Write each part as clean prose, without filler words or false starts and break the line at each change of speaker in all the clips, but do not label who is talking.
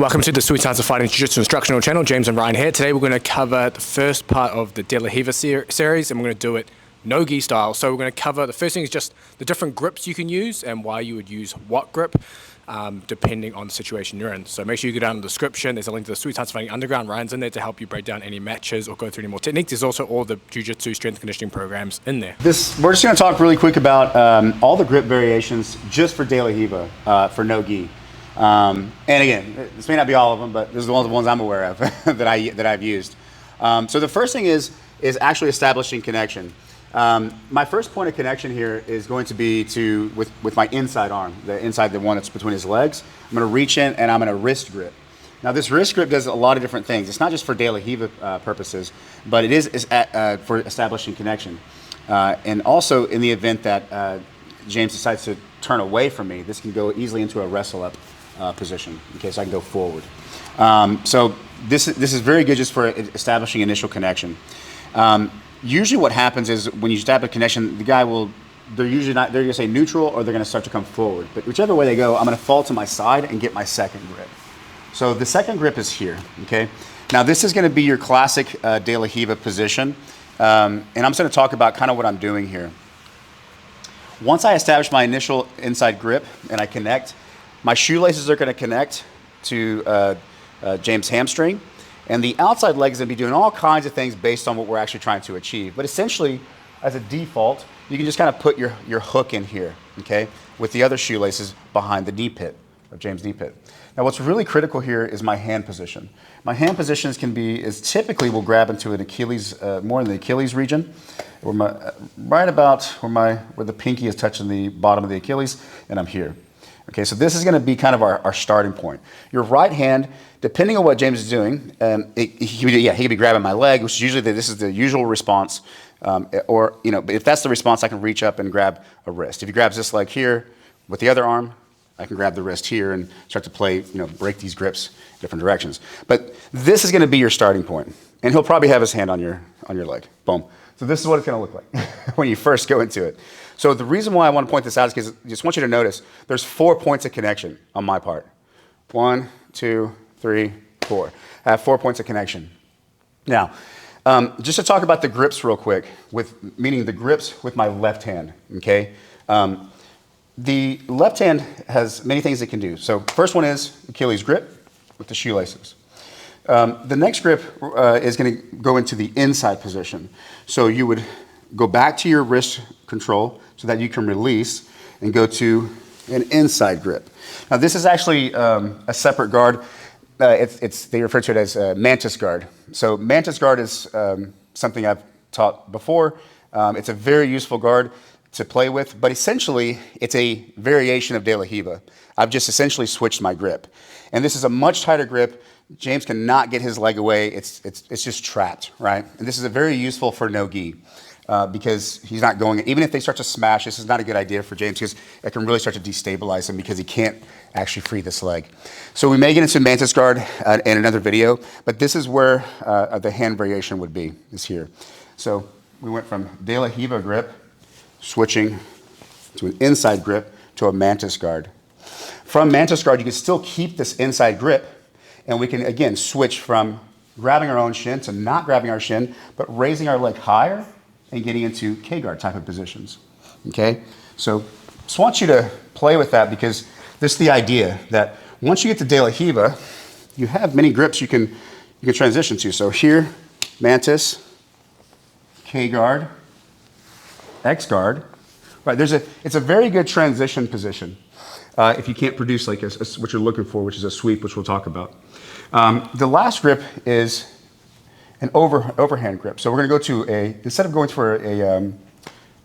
Welcome to the Sweet Science of Fighting Jiu-Jitsu instructional channel. James and Ryan here. Today we're going to cover the first part of the De La Riva series, and we're going to do it no-gi style. So we're going to cover, the first thing is just the different grips you can use and why you would use what grip, depending on the situation you're in. So make sure you go down in the description. There's a link to the Sweet Science of Fighting Underground. Ryan's in there to help you break down any matches or go through any more techniques. There's also all the Jiu-Jitsu strength conditioning programs in there.
We're just going to talk really quick about all the grip variations just for De La Riva, for no-gi. And again, this may not be all of them, but this is one of the ones I'm aware of that I've used. So the first thing is actually establishing connection. My first point of connection here is going to be with my inside arm, the one that's between his legs. I'm going to reach in and I'm going to wrist grip. Now this wrist grip does a lot of different things. It's not just for De La Riva purposes, but it is for establishing connection. And also in the event that James decides to turn away from me, this can go easily into a wrestle up position, okay, so I can go forward. So this is very good just for establishing initial connection. Usually what happens is when you establish a connection, the guy they're going to say neutral or they're going to start to come forward. But whichever way they go, I'm going to fall to my side and get my second grip. So the second grip is here, okay? Now this is going to be your classic De La Riva position. And I'm just going to talk about kind of what I'm doing here. Once I establish my initial inside grip and I connect, my shoelaces are going to connect to James' hamstring, and the outside leg is going to be doing all kinds of things based on what we're actually trying to achieve. But essentially, as a default, you can just kind of put your hook in here, okay, with the other shoelaces behind the knee pit of James' knee pit. Now, what's really critical here is my hand position. My hand positions typically will grab into an Achilles, more in the Achilles region, right about where the pinky is touching the bottom of the Achilles, and I'm here. Okay, so this is going to be kind of our starting point. Your right hand, depending on what James is doing, he could be grabbing my leg, which is usually this is the usual response. Or if that's the response, I can reach up and grab a wrist. If he grabs this leg here with the other arm, I can grab the wrist here and start to play, break these grips in different directions. But this is going to be your starting point, and he'll probably have his hand on your leg. Boom. So this is what it's going to look like when you first go into it. So the reason why I want to point this out is because I just want you to notice there's 4 points of connection on my part. 1, 2, 3, 4. I have 4 points of connection. Now, just to talk about the grips real quick, meaning the grips with my left hand, okay? The left hand has many things it can do. So first one is Achilles grip with the shoelaces. The next grip is going to go into the inside position. So you would go back to your wrist control so that you can release and go to an inside grip. Now this is actually a separate guard. They refer to it as mantis guard. So mantis guard is something I've taught before. It's a very useful guard to play with, but essentially it's a variation of De La Riva. I've just essentially switched my grip. And this is a much tighter grip. James cannot get his leg away. It's just trapped, right? And this is very useful for no-gi because he's not going, even if they start to smash, this is not a good idea for James because it can really start to destabilize him because he can't actually free this leg. So we may get into mantis guard in another video, but this is where the hand variation would be, is here. So we went from De La Riva grip, switching to an inside grip to a mantis guard. From mantis guard, you can still keep this inside grip, and we can, again, switch from grabbing our own shin to not grabbing our shin, but raising our leg higher and getting into K-guard type of positions, okay? So just want you to play with that because this is the idea that once you get to De La Riva, you have many grips you can transition to. So here, mantis, K-guard, X-guard, right? It's a very good transition position if you can't produce like what you're looking for, which is a sweep, which we'll talk about. The last grip is an overhand grip. So we're going to go to instead of going for a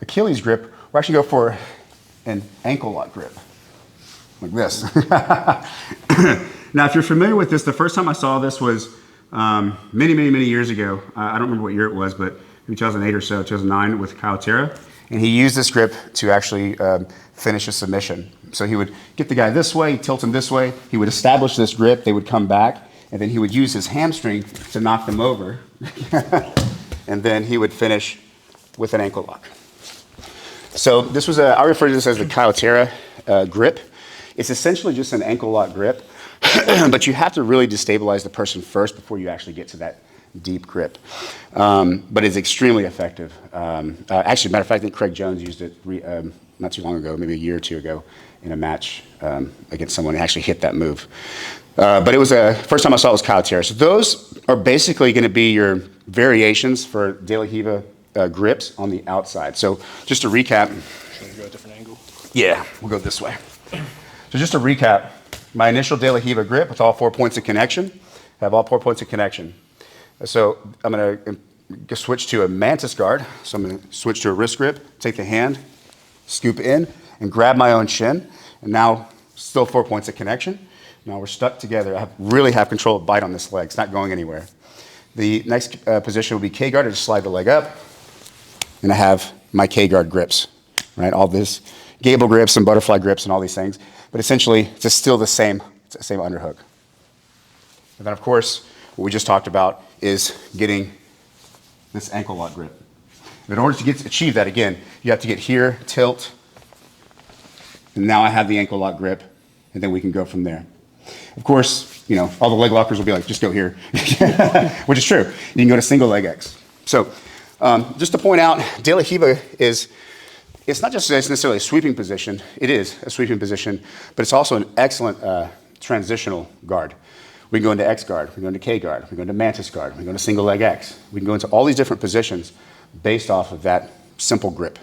Achilles grip, we're actually going to go for an ankle lock grip, like this. Now, if you're familiar with this, the first time I saw this was many years ago. I don't remember what year it was, but maybe 2008 or so, 2009 with Acai. And he used this grip to actually finish a submission. So he would get the guy this way, tilt him this way, he would establish this grip, they would come back, and then he would use his hamstring to knock them over. And then he would finish with an ankle lock. So this was I refer to this as the Acai grip. It's essentially just an ankle lock grip but you have to really destabilize the person first before you actually get to that deep grip. But it's extremely effective. Actually, matter of fact, I think Craig Jones used it not too long ago, maybe a year or two ago, in a match against someone and actually hit that move. But it was first time I saw it was Kyle Terra. So those are basically going to be your variations for De La Riva grips on the outside. So just to recap.
Should we go a different angle?
Yeah, we'll go this way. So just to recap, my initial De La Riva grip with all 4 points of connection, I have all 4 points of connection. So I'm going to switch to a mantis guard. So I'm going to switch to a wrist grip, take the hand, scoop in, and grab my own shin. And now still 4 points of connection. Now we're stuck together. I really have control of bite on this leg. It's not going anywhere. The next position will be K guard. I just slide the leg up, and I have my K guard grips, right? All this gable grips and butterfly grips and all these things. But essentially, it's still the same underhook. And then, of course, what we just talked about is getting this ankle lock grip. And in order to achieve that, again, you have to get here, tilt, and now I have the ankle lock grip, and then we can go from there. Of course, you know, all the leg lockers will be like, just go here, which is true. You can go to single leg X. So just to point out, De La Riva it's not just necessarily a sweeping position. It is a sweeping position, but it's also an excellent transitional guard. We can go into X guard, we can go into K guard, we can go into mantis guard, we can go into single leg X. We can go into all these different positions based off of that simple grip.